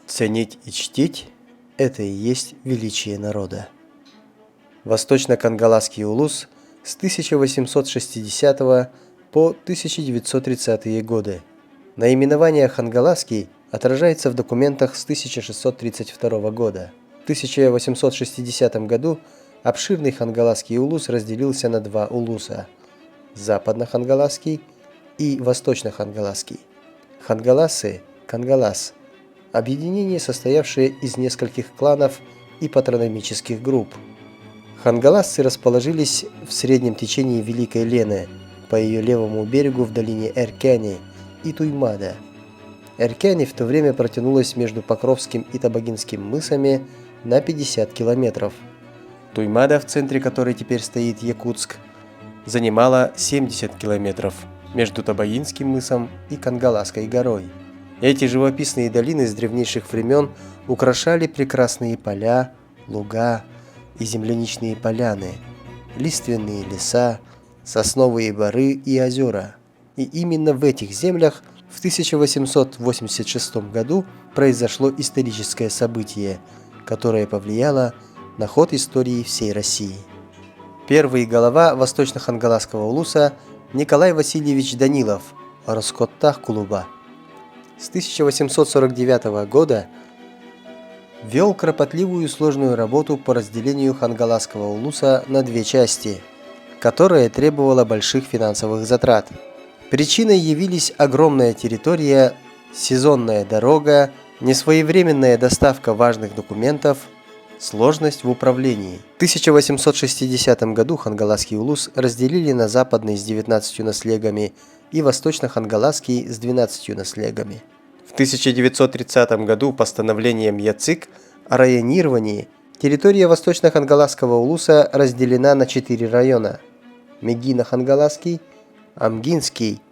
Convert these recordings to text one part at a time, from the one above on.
Ценить и чтить – это и есть величие народа. Восточно-Кангаласский улус с 1860 по 1930-е годы. Наименование Хангаласский отражается в документах с 1632 года. В 1860 году обширный Хангаласский улус разделился на два улуса – Западно-Хангаласский и Восточно-Хангаласский. Хангаласы – Кангалас – объединение, состоявшее из нескольких кланов и патрономических групп. Хангаласцы расположились в среднем течении Великой Лены, по ее левому берегу в долине Эркяни и Туймада. Эркяни в то время протянулась между Покровским и Табагинским мысами на 50 километров. Туймада, в центре которой теперь стоит Якутск, занимала 70 километров между Табагинским мысом и Кангаласской горой. Эти живописные долины с древнейших времен украшали прекрасные поля, луга и земляничные поляны, лиственные леса, сосновые боры и озера. И именно в этих землях в 1886 году произошло историческое событие, которое повлияло на ход истории всей России. Первый глава Восточно-Хангаласского улуса Николай Васильевич Данилов, Роскоттах Кулуба, с 1849 года вел кропотливую и сложную работу по разделению Хангаласского улуса на две части, которая требовала больших финансовых затрат. Причиной явились огромная территория, сезонная дорога, несвоевременная доставка важных документов, сложность в управлении. В 1860 году Хангаласский улус разделили на западный с 19 наслегами и восточно-хангаласский с 12 наслегами. В 1930 году постановлением ЯЦИК о районировании территория Восточно-Хангаласского улуса разделена на 4 района: Мегино-Хангаласский, Амгинский,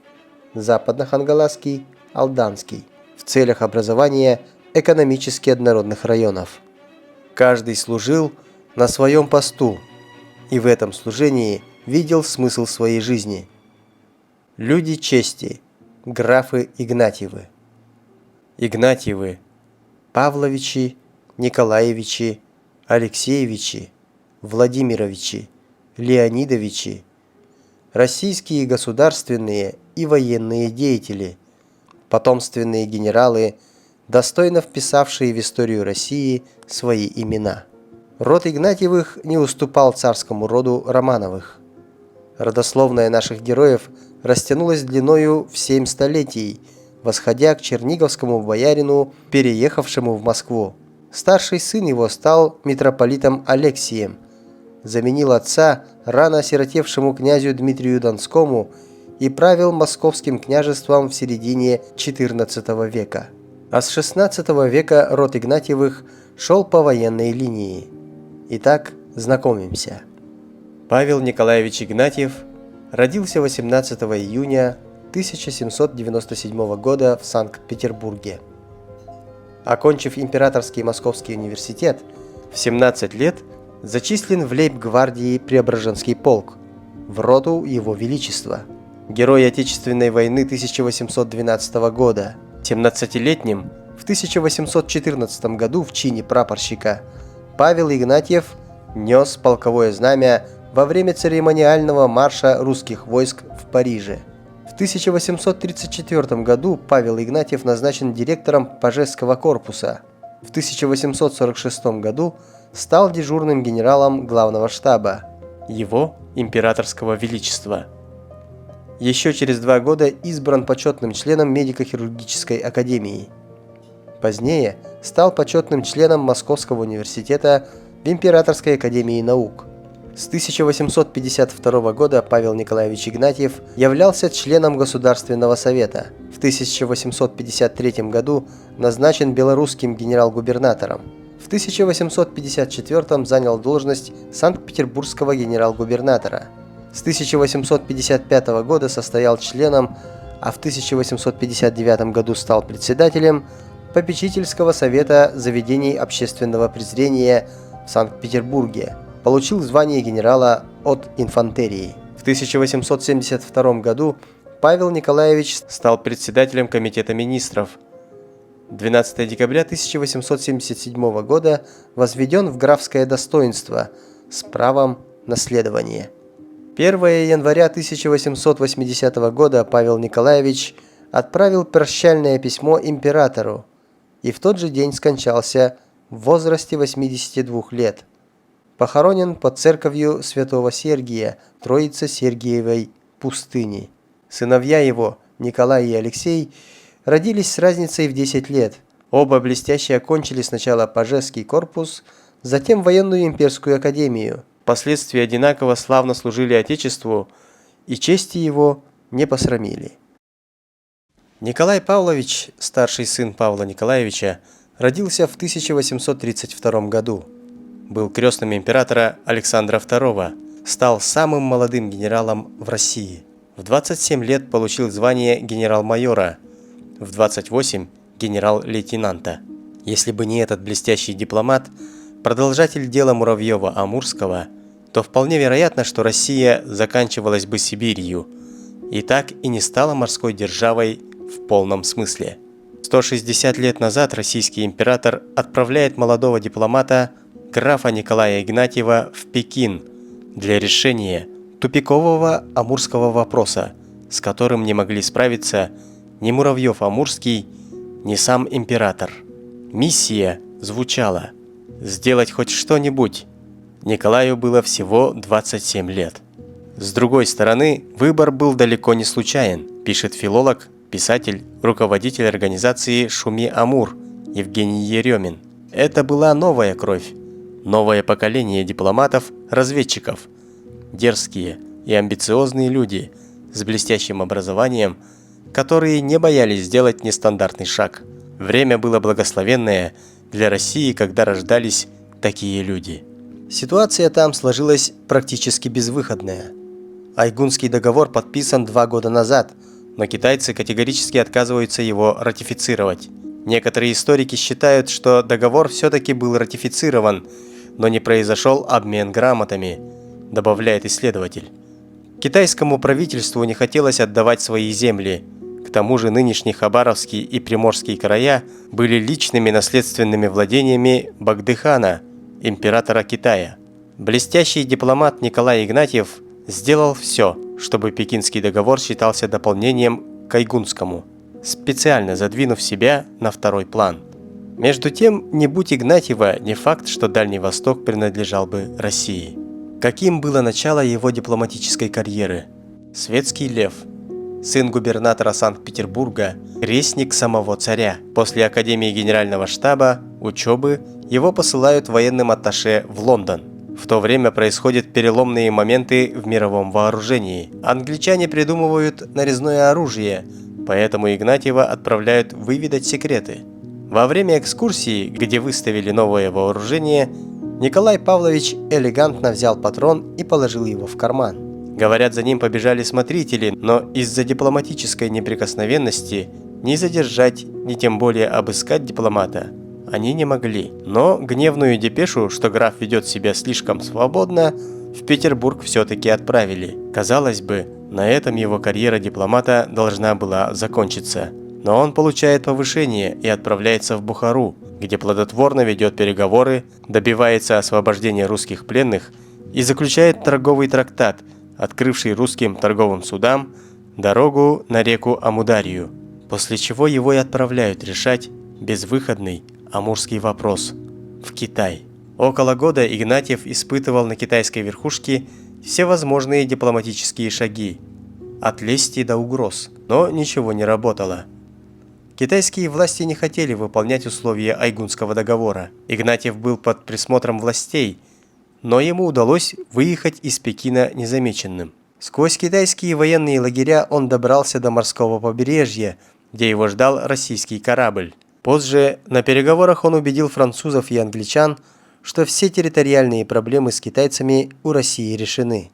Западно-Хангаласский, Алданский, в целях образования экономически однородных районов. Каждый служил на своем посту и в этом служении видел смысл своей жизни. Люди чести, графы Игнатьевы. Игнатьевы, Павловичи, Николаевичи, Алексеевичи, Владимировичи, Леонидовичи, российские государственные и военные деятели, потомственные генералы, достойно вписавшие в историю России свои имена. Род Игнатьевых не уступал царскому роду Романовых. Родословная наших героев растянулась длиною в 7 столетий, восходя к черниговскому боярину, переехавшему в Москву. Старший сын его стал митрополитом Алексием, заменил отца рано осиротевшему князю Дмитрию Донскому и правил московским княжеством в середине XIV века. А с XVI века род Игнатьевых шел по военной линии. Итак, знакомимся. Павел Николаевич Игнатьев родился 18 июня 1797 года в Санкт-Петербурге. Окончив Императорский Московский университет, в 17 лет зачислен в лейб-гвардии Преображенский полк, в роту Его Величества. Герой Отечественной войны 1812 года. 17-летним в 1814 году в чине прапорщика Павел Игнатьев нес полковое знамя во время церемониального марша русских войск в Париже. В 1834 году Павел Игнатьев назначен директором Пажесского корпуса. В 1846 году стал дежурным генералом главного штаба Его Императорского Величества. Еще через 2 года избран почетным членом медико-хирургической академии. Позднее стал почетным членом Московского университета в Императорской академии наук. С 1852 года Павел Николаевич Игнатьев являлся членом Государственного совета. В 1853 году назначен белорусским генерал-губернатором. В 1854 занял должность Санкт-Петербургского генерал-губернатора. С 1855 года состоял членом, а в 1859 году стал председателем Попечительского совета заведений общественного презрения в Санкт-Петербурге. Получил звание генерала от инфантерии. В 1872 году Павел Николаевич стал председателем Комитета министров. 12 декабря 1877 года возведен в графское достоинство с правом наследования. 1 января 1880 года Павел Николаевич отправил прощальное письмо императору и в тот же день скончался в возрасте 82 лет. Похоронен под церковью Святого Сергия Троице-Сергиевой пустыни. Сыновья его, Николай и Алексей, родились с разницей в 10 лет. Оба блестяще окончили сначала Пажесский корпус, затем Военную имперскую академию. Впоследствии одинаково славно служили Отечеству и чести его не посрамили. Николай Павлович, старший сын Павла Николаевича, родился в 1832 году. Был крестным императора Александра II, стал самым молодым генералом в России. В 27 лет получил звание генерал-майора, в 28 – генерал-лейтенанта. Если бы не этот блестящий дипломат, продолжатель дела Муравьева-Амурского, то вполне вероятно, что Россия заканчивалась бы Сибирью и так и не стала морской державой в полном смысле. 160 лет назад российский император отправляет молодого дипломата графа Николая Игнатьева в Пекин для решения тупикового амурского вопроса, с которым не могли справиться ни Муравьев-Амурский, ни сам император. Миссия звучала «сделать хоть что-нибудь». Николаю было всего 27 лет. С другой стороны, выбор был далеко не случайен, пишет филолог, писатель, руководитель организации «Шуми-Амур» Евгений Еремин. Это была новая кровь, новое поколение дипломатов, разведчиков, дерзкие и амбициозные люди с блестящим образованием, которые не боялись сделать нестандартный шаг. Время было благословенное для России, когда рождались такие люди. Ситуация там сложилась практически безвыходная. Айгунский договор подписан 2 года назад, но китайцы категорически отказываются его ратифицировать. Некоторые историки считают, что договор все-таки был ратифицирован, но не произошел обмен грамотами, добавляет исследователь. Китайскому правительству не хотелось отдавать свои земли. К тому же нынешний Хабаровский и Приморский края были личными наследственными владениями Багдыхана, императора Китая. Блестящий дипломат Николай Игнатьев сделал все, чтобы Пекинский договор считался дополнением к Айгунскому, специально задвинув себя на второй план. Между тем, не будь Игнатьева, не факт, что Дальний Восток принадлежал бы России. Каким было начало его дипломатической карьеры? Светский лев, сын губернатора Санкт-Петербурга, крестник самого царя. После Академии Генерального штаба, учебы, его посылают военным атташе в Лондон. В то время происходят переломные моменты в мировом вооружении. Англичане придумывают нарезное оружие, поэтому Игнатьева отправляют выведать секреты. Во время экскурсии, где выставили новое вооружение, Николай Павлович элегантно взял патрон и положил его в карман. Говорят, за ним побежали смотрители, но из-за дипломатической неприкосновенности ни задержать, ни тем более обыскать дипломата они не могли. Но гневную депешу, что граф ведет себя слишком свободно, в Петербург все-таки отправили. Казалось бы, на этом его карьера дипломата должна была закончиться. Но он получает повышение и отправляется в Бухару, где плодотворно ведет переговоры, добивается освобождения русских пленных и заключает торговый трактат, открывший русским торговым судам дорогу на реку Амударию, после чего его и отправляют решать безвыходный амурский вопрос в Китай. Около года Игнатьев испытывал на китайской верхушке все возможные дипломатические шаги, от лести до угроз, но ничего не работало. Китайские власти не хотели выполнять условия Айгунского договора. Игнатьев был под присмотром властей, но ему удалось выехать из Пекина незамеченным. Сквозь китайские военные лагеря он добрался до морского побережья, где его ждал российский корабль. Позже на переговорах он убедил французов и англичан, что все территориальные проблемы с китайцами у России решены.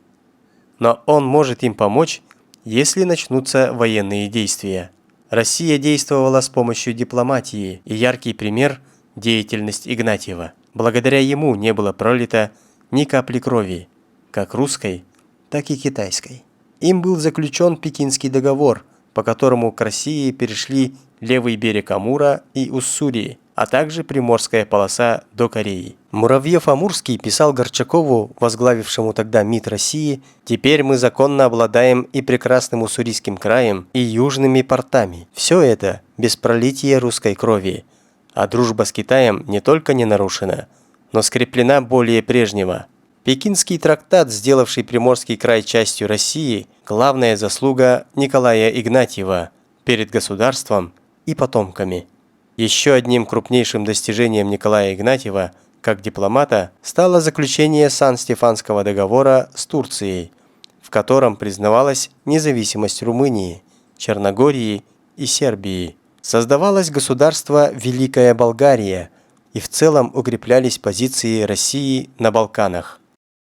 Но он может им помочь, если начнутся военные действия. Россия действовала с помощью дипломатии, и яркий пример – деятельность Игнатьева. Благодаря ему не было пролито ни капли крови, как русской, так и китайской. Им был заключен Пекинский договор, по которому к России перешли левый берег Амура и Уссурии, а также Приморская полоса до Кореи. Муравьев-Амурский писал Горчакову, возглавившему тогда МИД России: «Теперь мы законно обладаем и прекрасным Уссурийским краем, и южными портами. Все это без пролития русской крови. А дружба с Китаем не только не нарушена, но скреплена более прежнего». Пекинский трактат, сделавший Приморский край частью России, главная заслуга Николая Игнатьева перед государством и потомками. Еще одним крупнейшим достижением Николая Игнатьева как дипломата стало заключение Сан-Стефанского договора с Турцией, в котором признавалась независимость Румынии, Черногории и Сербии. Создавалось государство Великая Болгария, и в целом укреплялись позиции России на Балканах.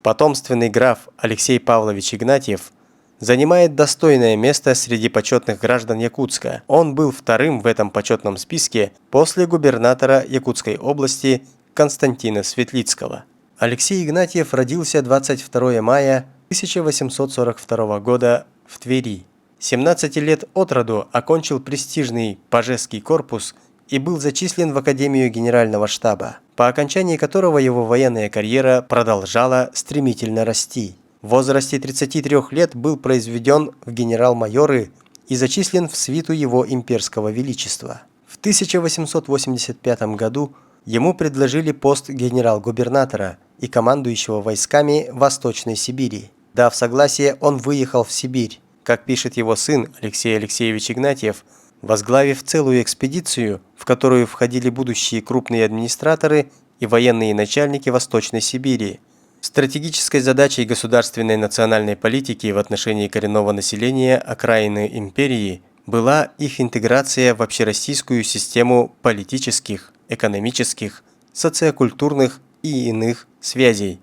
Потомственный граф Алексей Павлович Игнатьев занимает достойное место среди почетных граждан Якутска. Он был вторым в этом почетном списке после губернатора Якутской области Константина Светлицкого. Алексей Игнатьев родился 22 мая 1842 года в Твери. 17 лет от роду окончил престижный Пажесский корпус и был зачислен в Академию Генерального штаба, по окончании которого его военная карьера продолжала стремительно расти. В возрасте 33 лет был произведен в генерал-майоры и зачислен в свиту его имперского величества. В 1885 году ему предложили пост генерал-губернатора и командующего войсками Восточной Сибири. Дав согласие, он выехал в Сибирь. Как пишет его сын Алексей Алексеевич Игнатьев, возглавив целую экспедицию, в которую входили будущие крупные администраторы и военные начальники Восточной Сибири. Стратегической задачей государственной национальной политики в отношении коренного населения окраины империи была их интеграция в общероссийскую систему политических, экономических, социокультурных и иных связей.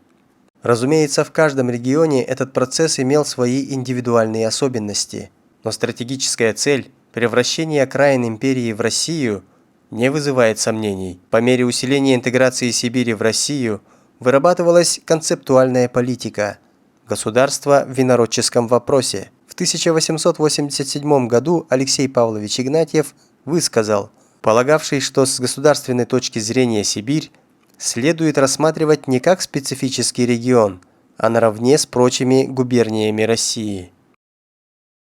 Разумеется, в каждом регионе этот процесс имел свои индивидуальные особенности, но стратегическая цель – превращение окраин империи в Россию не вызывает сомнений. По мере усиления интеграции Сибири в Россию вырабатывалась концептуальная политика государства в инородческом вопросе. В 1887 году Алексей Павлович Игнатьев высказал, полагавший, что с государственной точки зрения Сибирь следует рассматривать не как специфический регион, а наравне с прочими губерниями России.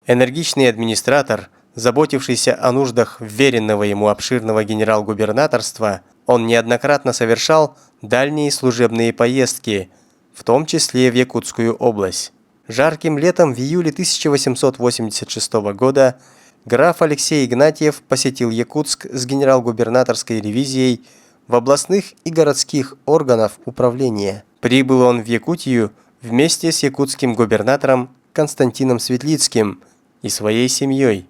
Энергичный администратор, заботившийся о нуждах вверенного ему обширного генерал-губернаторства, он неоднократно совершал дальние служебные поездки, в том числе в Якутскую область. Жарким летом в июле 1886 года граф Алексей Игнатьев посетил Якутск с генерал-губернаторской ревизией в областных и городских органов управления. Прибыл он в Якутию вместе с якутским губернатором Константином Светлицким и своей семьей.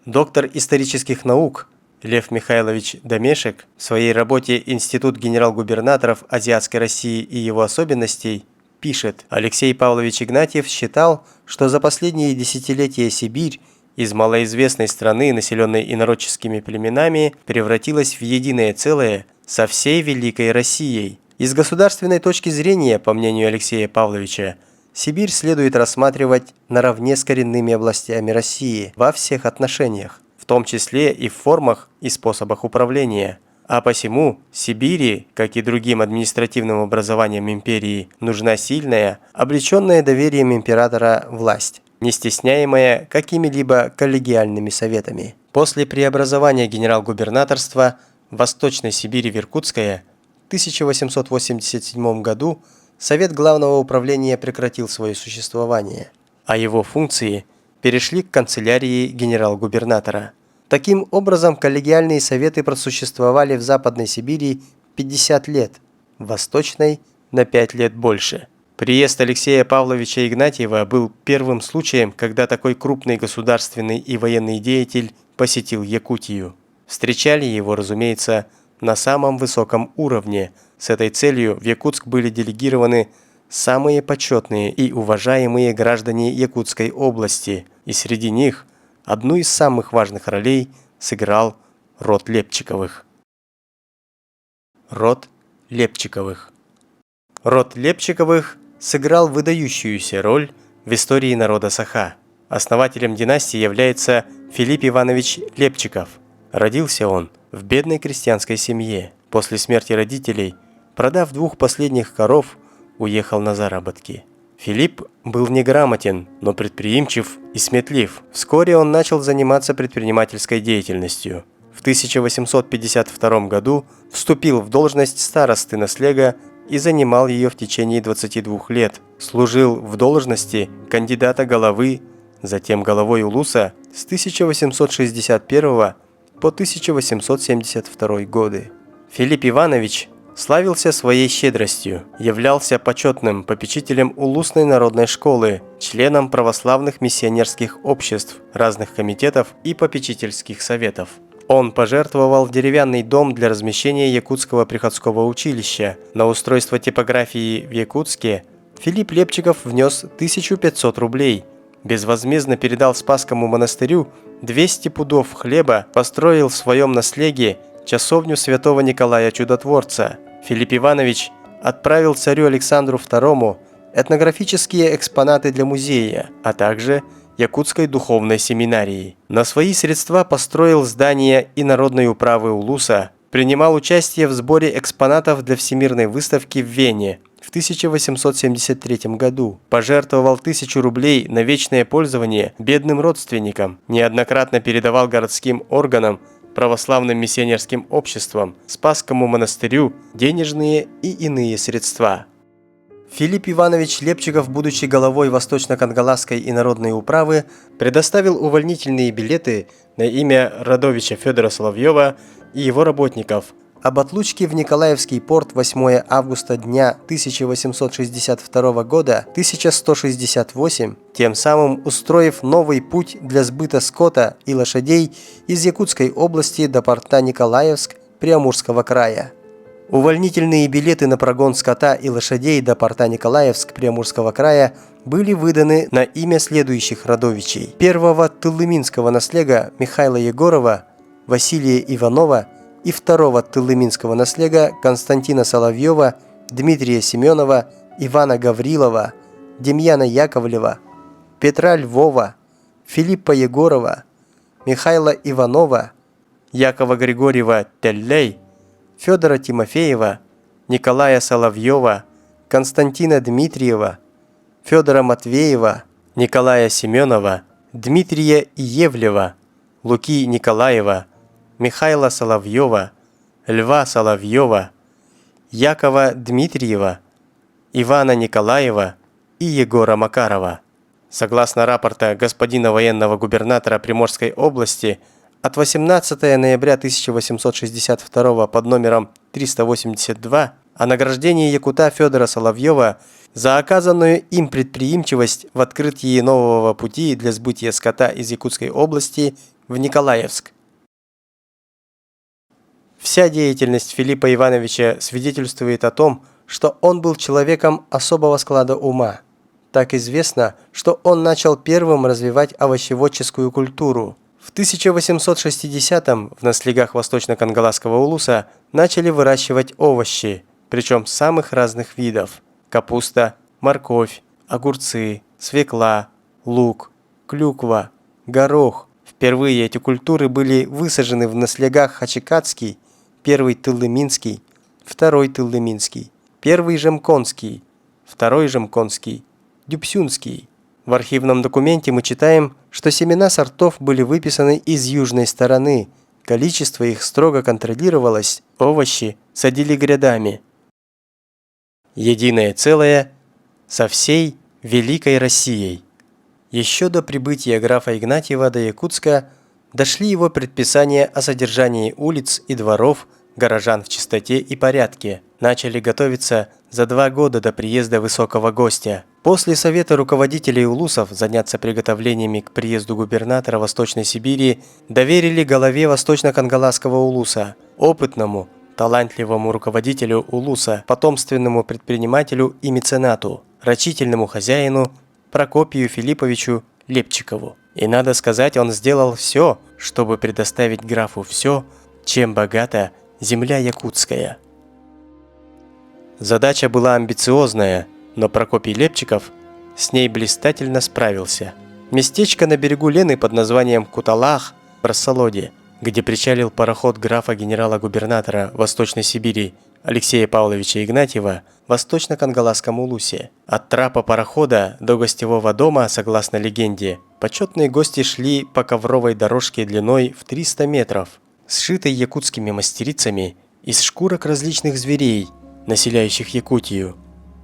Доктор исторических наук Лев Михайлович Домешек в своей работе «Институт генерал-губернаторов Азиатской России и его особенностей» пишет: Алексей Павлович Игнатьев считал, что за последние десятилетия Сибирь из малоизвестной страны, населенной инородческими племенами, превратилась в единое целое со всей Великой Россией. Из государственной точки зрения, по мнению Алексея Павловича, Сибирь следует рассматривать наравне с коренными областями России во всех отношениях, в том числе и в формах и способах управления. А посему Сибири, как и другим административным образованиям империи, нужна сильная, облеченная доверием императора власть, не стесняемая какими-либо коллегиальными советами. После преобразования генерал-губернаторства Восточной Сибири в Иркутское в 1887 году Совет Главного управления прекратил свое существование, а его функции перешли к канцелярии генерал-губернатора. Таким образом, коллегиальные советы просуществовали в Западной Сибири 50 лет, в Восточной – на 5 лет больше. Приезд Алексея Павловича Игнатьева был первым случаем, когда такой крупный государственный и военный деятель посетил Якутию. Встречали его, разумеется, на самом высоком уровне. С этой целью в Якутск были делегированы самые почетные и уважаемые граждане Якутской области, и среди них одну из самых важных ролей сыграл род Лепчиковых. Род Лепчиковых. Род Лепчиковых сыграл выдающуюся роль в истории народа Саха. Основателем династии является Филипп Иванович Лепчиков. Родился он в бедной крестьянской семье. После смерти родителей, продав 2 последних коров, уехал на заработки. Филипп был неграмотен, но предприимчив и сметлив. Вскоре он начал заниматься предпринимательской деятельностью. В 1852 году вступил в должность старосты Наслега и занимал ее в течение 22 лет. Служил в должности кандидата головы, затем головой Улуса с 1861 по 1872 годы. Филипп Иванович славился своей щедростью, являлся почетным попечителем Улусной народной школы, членом православных миссионерских обществ, разных комитетов и попечительских советов. Он пожертвовал деревянный дом для размещения Якутского приходского училища. На устройство типографии в Якутске Филипп Лепчиков внес 1500 рублей, безвозмездно передал Спасскому монастырю 200 пудов хлеба, построил в своем наследии часовню святого Николая Чудотворца. Филипп Иванович отправил царю Александру II этнографические экспонаты для музея, а также Якутской духовной семинарии. На свои средства построил здание и народной управы Улуса, принимал участие в сборе экспонатов для Всемирной выставки в Вене в 1873 году, пожертвовал 1000 рублей на вечное пользование бедным родственникам, неоднократно передавал городским органам, православным миссионерским обществам, Спасскому монастырю денежные и иные средства. Филипп Иванович Лепчиков, будучи головой Восточно-Кангаласской и народной управы, предоставил увольнительные билеты на имя Радовича Федора Соловьева и его работников об отлучке в Николаевский порт 8 августа дня 1862 года 1168, тем самым устроив новый путь для сбыта скота и лошадей из Якутской области до порта Николаевск Приамурского края. Увольнительные билеты на прогон скота и лошадей до порта Николаевск Приамурского края были выданы на имя следующих родовичей: первого тылыминского наслега Михаила Егорова, Василия Иванова и второго тылыминского наслега Константина Соловьева, Дмитрия Семенова, Ивана Гаврилова, Демьяна Яковлева, Петра Львова, Филиппа Егорова, Михаила Иванова, Якова Григорьева Теллей, Федора Тимофеева, Николая Соловьева, Константина Дмитриева, Федора Матвеева, Николая Семенова, Дмитрия Иевлева, Луки Николаева, Михаила Соловьева, Льва Соловьева, Якова Дмитриева, Ивана Николаева и Егора Макарова. Согласно рапорта господина военного губернатора Приморской области от 18 ноября 1862 под номером 382 о награждении якута Федора Соловьева за оказанную им предприимчивость в открытии нового пути для сбытия скота из Якутской области в Николаевск. Вся деятельность Филиппа Ивановича свидетельствует о том, что он был человеком особого склада ума. Так известно, что он начал первым развивать овощеводческую культуру. В 1860-м в наслегах Восточно-Кангаласского улуса начали выращивать овощи, причем самых разных видов: капуста, морковь, огурцы, свекла, лук, клюква, горох. Впервые эти культуры были высажены в наслегах Хачикатский, первый Тылыминский, второй Тылыминский, первый Жемконский, второй Жемконский, Дюпсюнский. В архивном документе мы читаем, что семена сортов были выписаны из южной стороны, количество их строго контролировалось, овощи садили грядами. Единое целое со всей Великой Россией. Еще до прибытия графа Игнатьева до Якутска дошли его предписания о содержании улиц и дворов горожан в чистоте и порядке. Начали готовиться за 2 года до приезда высокого гостя. После совета руководителей улусов заняться приготовлениями к приезду губернатора Восточной Сибири доверили главе Восточно-Кангаласского улуса, опытному, талантливому руководителю улуса, потомственному предпринимателю и меценату, рачительному хозяину Прокопию Филипповичу Лепчикову. И надо сказать, он сделал все, чтобы предоставить графу все, чем богата земля якутская. Задача была амбициозная, но Прокопий Лепчиков с ней блистательно справился. Местечко на берегу Лены под названием Куталах в Рассолоде, где причалил пароход графа генерала-губернатора Восточной Сибири Алексея Павловича Игнатьева, в Восточно-Кангаласском Улусе. От трапа парохода до гостевого дома, согласно легенде, почетные гости шли по ковровой дорожке длиной в 300 метров, сшитой якутскими мастерицами из шкурок различных зверей, населяющих Якутию,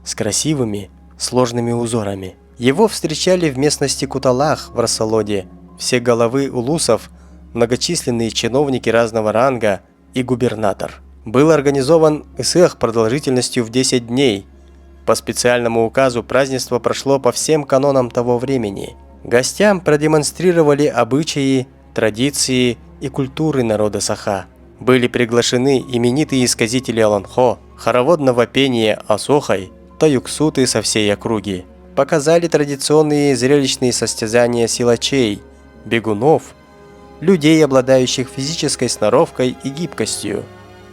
с красивыми, сложными узорами. Его встречали в местности Куталах в Рассолоде все головы улусов, многочисленные чиновники разного ранга и губернатор. Был организован эсэх продолжительностью в 10 дней. По специальному указу празднество прошло по всем канонам того времени. Гостям продемонстрировали обычаи, традиции и культуры народа Саха. Были приглашены именитые сказители Аланхо, хороводного пения Асохай, таюксуты со всей округи. Показали традиционные зрелищные состязания силачей, бегунов, людей, обладающих физической сноровкой и гибкостью.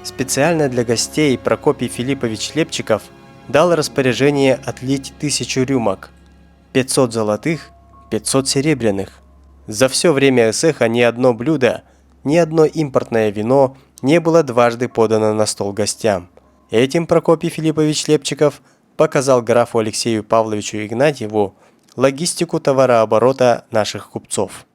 Специально для гостей Прокопий Филиппович Лепчиков дал распоряжение отлить 1000 рюмок, 500 золотых, 500 серебряных. За все время эсэха ни одно блюдо, ни одно импортное вино не было дважды подано на стол гостям. Этим Прокопий Филиппович Лепчиков показал графу Алексею Павловичу Игнатьеву логистику товарооборота наших купцов.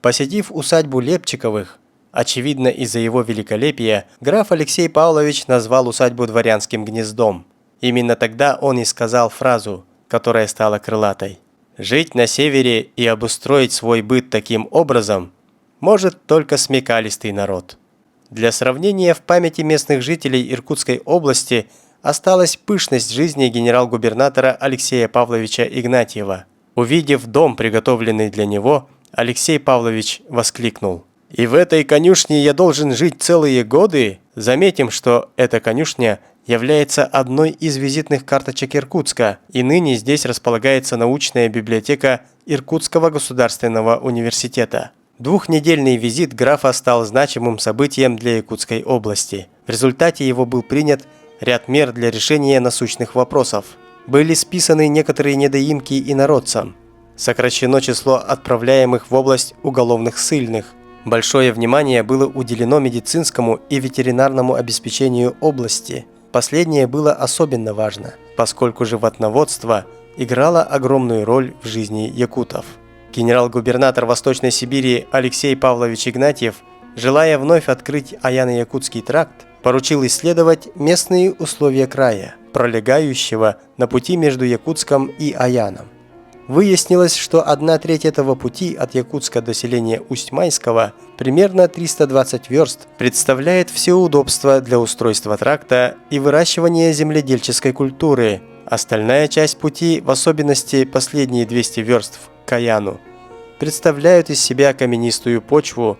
Посетив усадьбу Лепчиковых, очевидно из-за его великолепия, граф Алексей Павлович назвал усадьбу дворянским гнездом. Именно тогда он и сказал фразу, которая стала крылатой: «Жить на севере и обустроить свой быт таким образом может только смекалистый народ». Для сравнения, в памяти местных жителей Иркутской области осталась пышность жизни генерал-губернатора Алексея Павловича Игнатьева. Увидев дом, приготовленный для него, Алексей Павлович воскликнул: «И в этой конюшне я должен жить целые годы?» Заметим, что эта конюшня является одной из визитных карточек Иркутска, и ныне здесь располагается научная библиотека Иркутского государственного университета. Двухнедельный визит графа стал значимым событием для Якутской области. В результате его был принят ряд мер для решения насущных вопросов. Были списаны некоторые недоимки инородцам. Сокращено число отправляемых в область уголовных ссыльных. Большое внимание было уделено медицинскому и ветеринарному обеспечению области. Последнее было особенно важно, поскольку животноводство играло огромную роль в жизни якутов. Генерал-губернатор Восточной Сибири Алексей Павлович Игнатьев, желая вновь открыть Аяно-Якутский тракт, поручил исследовать местные условия края, пролегающего на пути между Якутском и Аяном. Выяснилось, что 1/3 этого пути от Якутска до селения Усть-Майского, примерно 320 верст, представляет все удобства для устройства тракта и выращивания земледельческой культуры. Остальная часть пути, в особенности последние 200 верст к Аяну, представляют из себя каменистую почву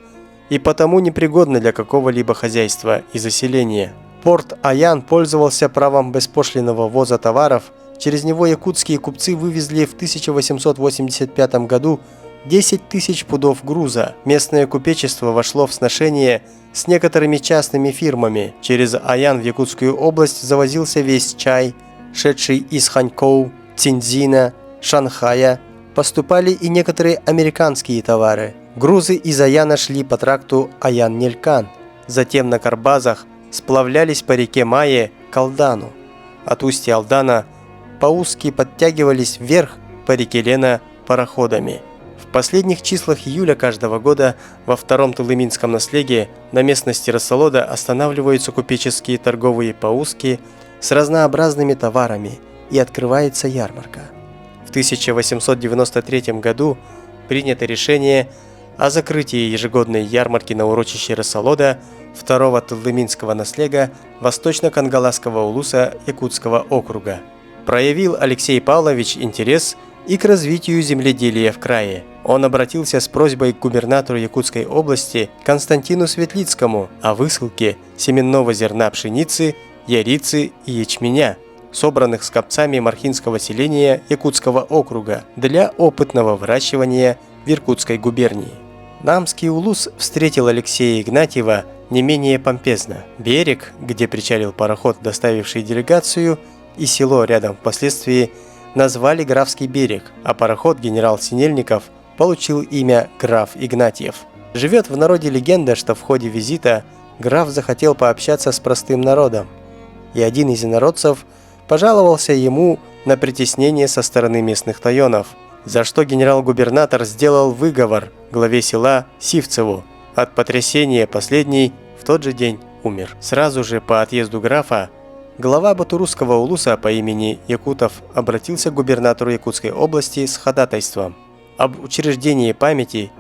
и потому непригодны для какого-либо хозяйства и заселения. Порт Аян пользовался правом беспошлинного ввоза товаров. Через него якутские купцы вывезли в 1885 году 10 тысяч пудов груза. Местное купечество вошло в сношение с некоторыми частными фирмами. Через Аян в Якутскую область завозился весь чай, шедший из Ханькоу, Цинцзина, Шанхая. Поступали и некоторые американские товары. Грузы из Аяна шли по тракту Аян-Нелькан. Затем на карбазах сплавлялись по реке Майе к Алдану. От устья Алдана пауски подтягивались вверх по реке Лена пароходами. В последних числах июля каждого года во втором Тулыминском наслеге на местности Рассолода останавливаются купеческие торговые пауски с разнообразными товарами и открывается ярмарка. В 1893 году принято решение о закрытии ежегодной ярмарки на урочище Рассолода второго Тулыминского наслега Восточно-Кангаласского улуса Якутского округа. Проявил Алексей Павлович интерес и к развитию земледелия в крае. Он обратился с просьбой к губернатору Якутской области Константину Светлицкому о высылке семенного зерна пшеницы, ярицы и ячменя, собранных скопцами мархинского селения Якутского округа для опытного выращивания в Иркутской губернии. Намский улус встретил Алексея Игнатьева не менее помпезно. Берег, где причалил пароход, доставивший делегацию, и село рядом впоследствии назвали Графский берег, а пароход генерал Синельников получил имя граф Игнатьев. Живет в народе легенда, что в ходе визита граф захотел пообщаться с простым народом, и один из инородцев пожаловался ему на притеснение со стороны местных тайонов, за что генерал-губернатор сделал выговор главе села Сивцеву. От потрясения последний в тот же день умер. Сразу же по отъезду графа глава Батурусского улуса по имени Якутов обратился к губернатору Якутской области с ходатайством об учреждении памяти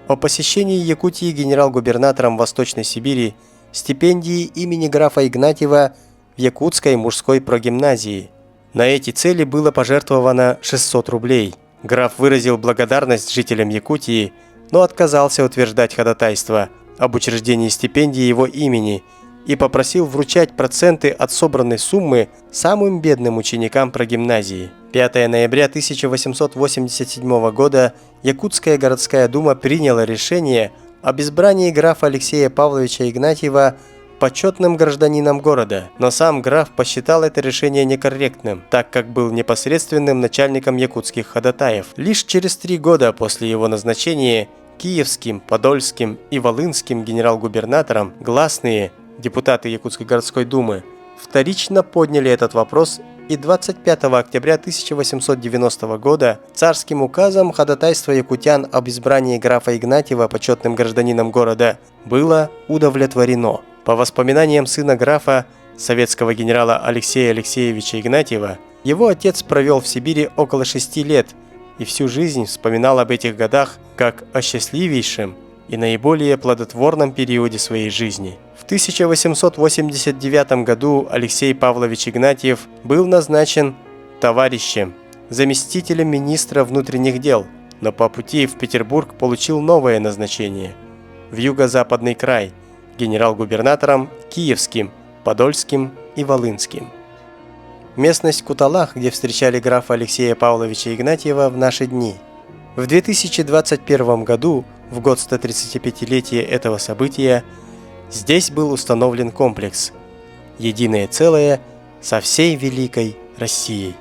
о посещении Якутии генерал-губернатором Восточной Сибири стипендии имени графа Игнатьева в Якутской мужской прогимназии. На эти цели было пожертвовано 600 рублей. Граф выразил благодарность жителям Якутии, но отказался утверждать ходатайство об учреждении стипендии его имени и попросил вручать проценты от собранной суммы самым бедным ученикам прогимназии. 5 ноября 1887 года Якутская городская дума приняла решение об избрании графа Алексея Павловича Игнатьева почетным гражданином города, но сам граф посчитал это решение некорректным, так как был непосредственным начальником якутских ходатаев. Лишь через 3 года после его назначения киевским, подольским и волынским генерал-губернатором гласные депутаты Якутской городской думы вторично подняли этот вопрос, и 25 октября 1890 года царским указом ходатайство якутян об избрании графа Игнатьева почетным гражданином города было удовлетворено. По воспоминаниям сына графа, советского генерала Алексея Алексеевича Игнатьева, его отец провел в Сибири около 6 лет и всю жизнь вспоминал об этих годах как о счастливейшем и наиболее плодотворном периоде своей жизни. В 1889 году Алексей Павлович Игнатьев был назначен товарищем, заместителем министра внутренних дел, но по пути в Петербург получил новое назначение в юго-западный край, генерал-губернатором Киевским, Подольским и Волынским. Местность Куталах, где встречали графа Алексея Павловича Игнатьева в наши дни. В 2021 году, в год 135-летия этого события, здесь был установлен комплекс «Единое целое со всей великой Россией».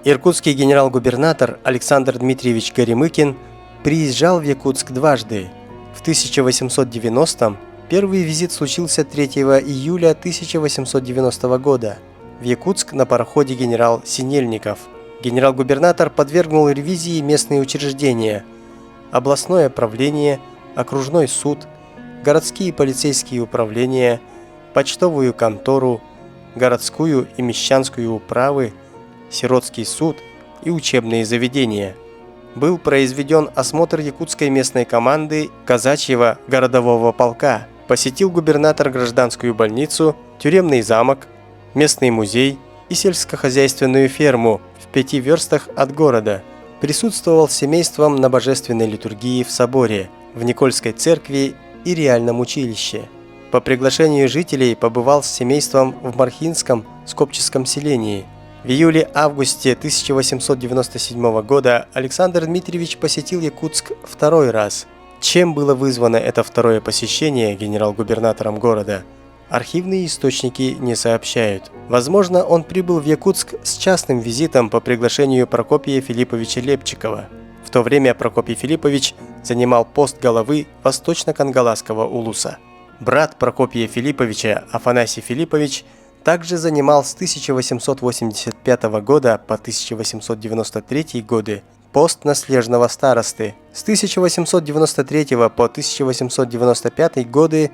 Иркутский генерал-губернатор Александр Дмитриевич Горемыкин приезжал в Якутск дважды. В 1890-м первый визит случился 3 июля 1890 года в Якутск на пароходе генерал Синельников. Генерал-губернатор подвергнул ревизии местные учреждения: областное правление, окружной суд, городские полицейские управления, почтовую контору, городскую и мещанскую управы, сиротский суд и учебные заведения. Был произведен осмотр якутской местной команды казачьего городового полка. Посетил губернатор гражданскую больницу, тюремный замок, местный музей и сельскохозяйственную ферму в 5 верстах от города. Присутствовал с семейством на божественной литургии в соборе, в Никольской церкви и реальном училище. По приглашению жителей побывал с семейством в Мархинском скопческом селении. В июле-августе 1897 года Александр Дмитриевич посетил Якутск второй раз. Чем было вызвано это второе посещение генерал-губернатором города, архивные источники не сообщают. Возможно, он прибыл в Якутск с частным визитом по приглашению Прокопия Филипповича Лепчикова. В то время Прокопий Филиппович занимал пост главы Восточно-Кангаласского улуса. Брат Прокопия Филипповича, Афанасий Филиппович, также занимал с 1885 года по 1893 годы пост наследного старосты. С 1893 по 1895 годы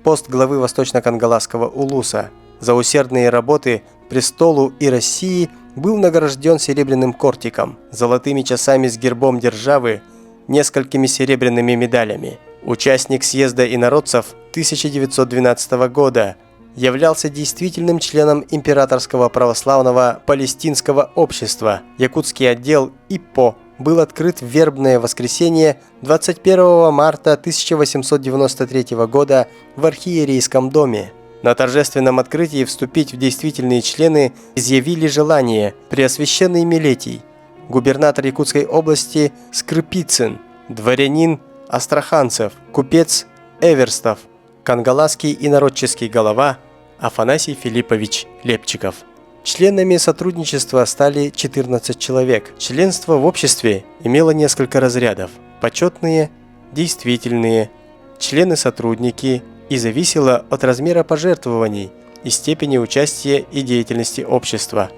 пост главы Восточно-Кангаласского улуса. За усердные работы престолу и России был награжден серебряным кортиком, золотыми часами с гербом державы, несколькими серебряными медалями. Участник съезда инородцев 1912 года, являлся действительным членом Императорского православного палестинского общества. Якутский отдел ИПО был открыт в вербное воскресенье 21 марта 1893 года в архиерейском доме. На торжественном открытии вступить в действительные члены изъявили желание Преосвященный Милетий, губернатор Якутской области Скрипицын, дворянин Астраханцев, купец Эверстов, кангаласский инородческий голова Афанасий Филиппович Лепчиков. Членами сотрудничества стали 14 человек. Членство в обществе имело несколько разрядов: почетные, действительные, члены-сотрудники, и зависело от размера пожертвований и степени участия и деятельности общества.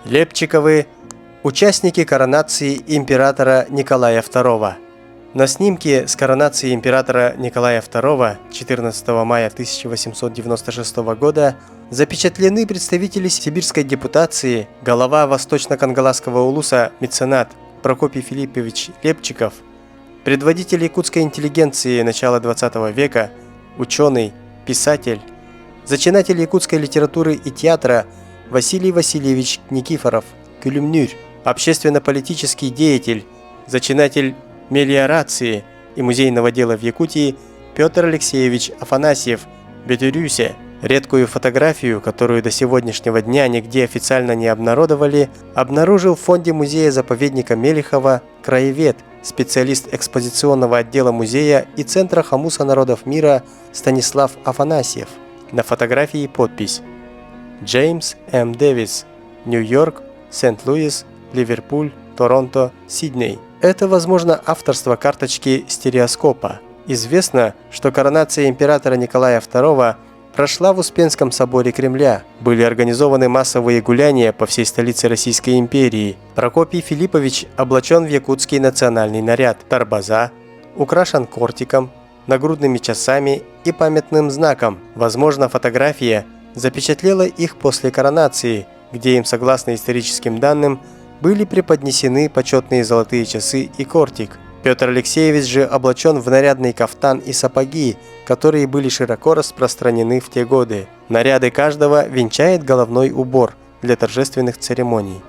Лепчиковы – участники коронации императора Николая II. На снимке с коронацией императора Николая II 14 мая 1896 года запечатлены представители сибирской депутации, глава Восточно-Кангаласского улуса меценат Прокопий Филиппович Лепчиков, предводитель якутской интеллигенции начала XX века, ученый, писатель, зачинатель якутской литературы и театра Василий Васильевич Никифоров, Кюльмнюрь, общественно-политический деятель, зачинатель мелиорации и музейного дела в Якутии Петр Алексеевич Афанасьев, Бетюрюся. Редкую фотографию, которую до сегодняшнего дня нигде официально не обнародовали, обнаружил в фонде музея-заповедника Мелихова краевед, специалист экспозиционного отдела музея и Центра Хомуса народов мира Станислав Афанасьев. На фотографии подпись: Джеймс М. Дэвис, Нью-Йорк, Сент-Луис, Ливерпуль, Торонто, Сидней. Это, возможно, авторство карточки стереоскопа. Известно, что коронация императора Николая II прошла в Успенском соборе Кремля. Были организованы массовые гуляния по всей столице Российской империи. Прокопий Филиппович облачен в якутский национальный наряд тарбаза, украшен кортиком, нагрудными часами и памятным знаком. Возможно, фотография запечатлела их после коронации, где им, согласно историческим данным, были преподнесены почетные золотые часы и кортик. Петр Алексеевич же облачен в нарядный кафтан и сапоги, которые были широко распространены в те годы. Наряды каждого венчает головной убор для торжественных церемоний.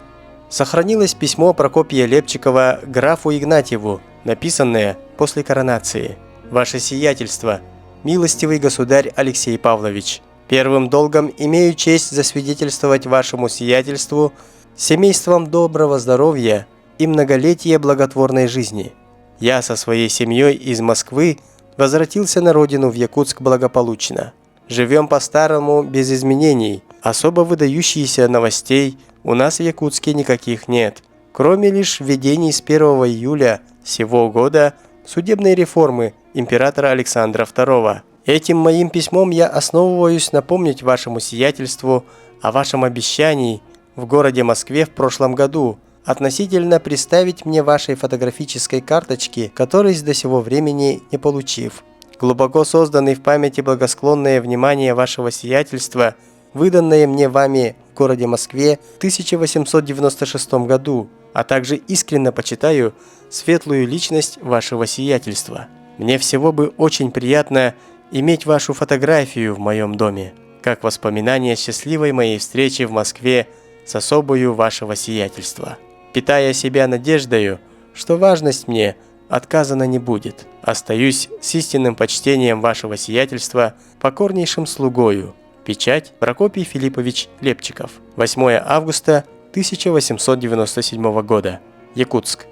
Сохранилось письмо Прокопия Лепчикова графу Игнатьеву, написанное после коронации. «Ваше сиятельство, милостивый государь Алексей Павлович, первым долгом имею честь засвидетельствовать вашему сиятельству семейством доброго здоровья и многолетия благотворной жизни. Я со своей семьей из Москвы возвратился на родину в Якутск благополучно. Живем по-старому без изменений. Особо выдающихся новостей у нас в Якутске никаких нет, кроме лишь введений с 1 июля сего года судебной реформы императора Александра II. Этим моим письмом я основываюсь напомнить вашему сиятельству о вашем обещании в городе Москве в прошлом году относительно представить мне вашей фотографической карточки, которой до сего времени не получив. Глубоко созданный в памяти благосклонное внимание вашего сиятельства, выданное мне вами в городе Москве в 1896 году, а также искренне почитаю светлую личность вашего сиятельства. Мне всего бы очень приятно иметь вашу фотографию в моем доме, как воспоминание счастливой моей встречи в Москве с особою вашего сиятельства. Питая себя надеждою, что важность мне отказана не будет, остаюсь с истинным почтением вашего сиятельства покорнейшим слугою. Печать Прокопий Филиппович Лепчиков. 8 августа 1897 года. Якутск.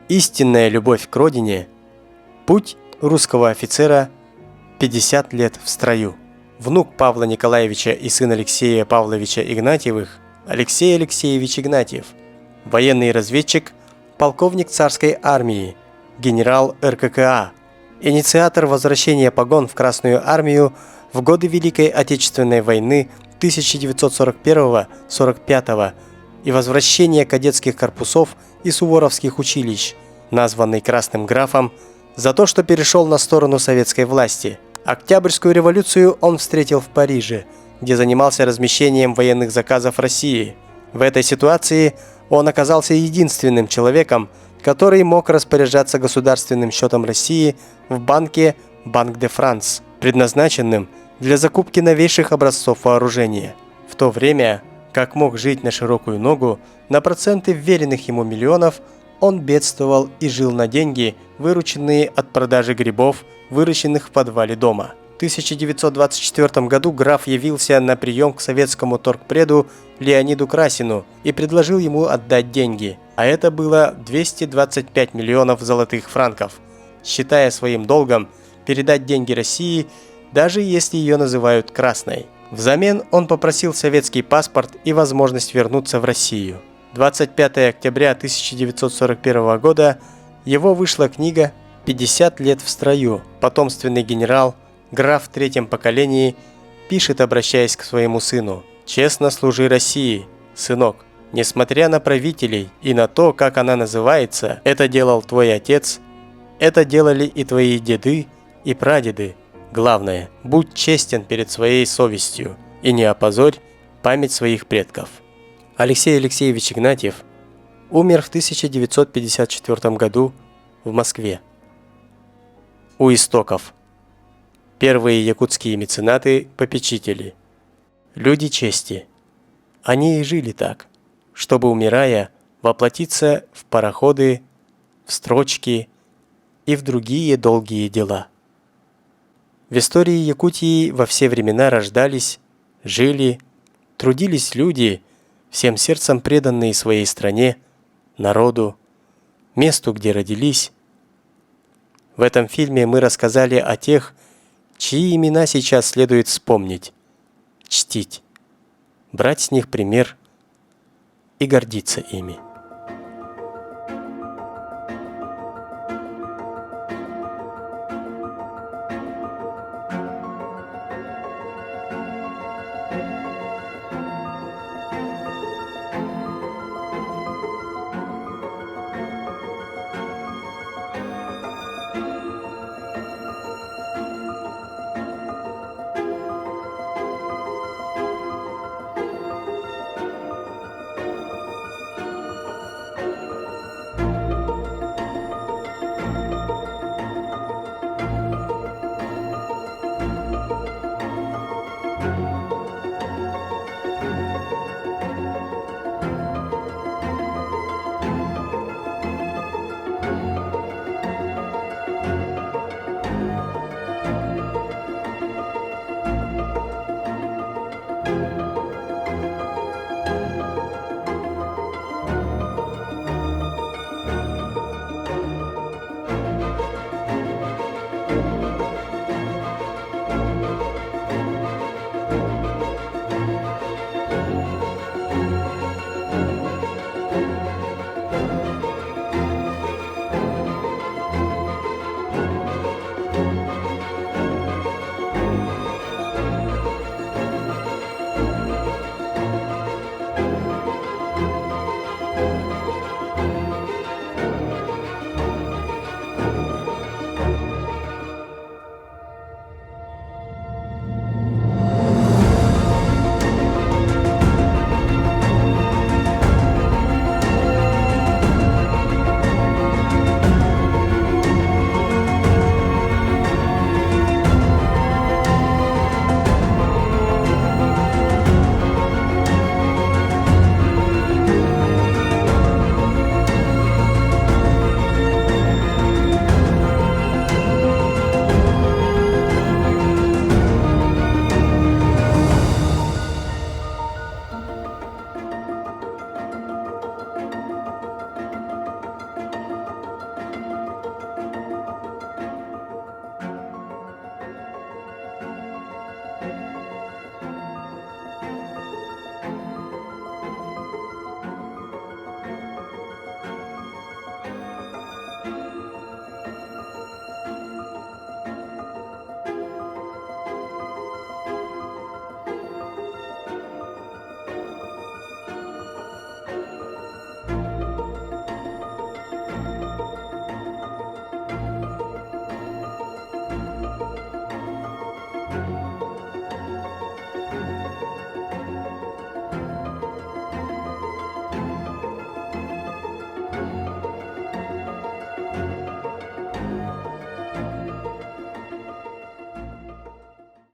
Истинная любовь к родине. Путь русского офицера 50 лет в строю. Внук Павла Николаевича и сын Алексея Павловича Игнатьевых, Алексей Алексеевич Игнатьев, военный разведчик, полковник царской армии, генерал РККА, инициатор возвращения погон в Красную армию в годы Великой Отечественной войны 1941-45 и возвращения кадетских корпусов и суворовских училищ, названный Красным графом за то, что перешел на сторону советской власти. Октябрьскую революцию он встретил в Париже, где занимался размещением военных заказов России. В этой ситуации он оказался единственным человеком, который мог распоряжаться государственным счетом России в банке Банк де Франс, предназначенным для закупки новейших образцов вооружения. В то время, как мог жить на широкую ногу, на проценты вверенных ему миллионов, он бедствовал и жил на деньги, вырученные от продажи грибов, выращенных в подвале дома. В 1924 году граф явился на прием к советскому торгпреду Леониду Красину и предложил ему отдать деньги, а это было 225 миллионов золотых франков, считая своим долгом передать деньги России, даже если ее называют «красной». Взамен он попросил советский паспорт и возможность вернуться в Россию. 25 октября 1941 года его вышла книга «50 лет в строю». Потомственный генерал, граф в третьем поколении, пишет, обращаясь к своему сыну: «Честно служи России, сынок. Несмотря на правителей и на то, как она называется, это делал твой отец, это делали и твои деды и прадеды. Главное, будь честен перед своей совестью и не опозорь память своих предков». Алексей Алексеевич Игнатьев умер в 1954 году в Москве. У истоков. Первые якутские меценаты-попечители. Люди чести. Они и жили так, чтобы, умирая, воплотиться в пароходы, в строчки и в другие долгие дела. В истории Якутии во все времена рождались, жили, трудились люди, всем сердцем преданные своей стране, народу, месту, где родились. В этом фильме мы рассказали о тех, чьи имена сейчас следует вспомнить, чтить, брать с них пример и гордиться ими.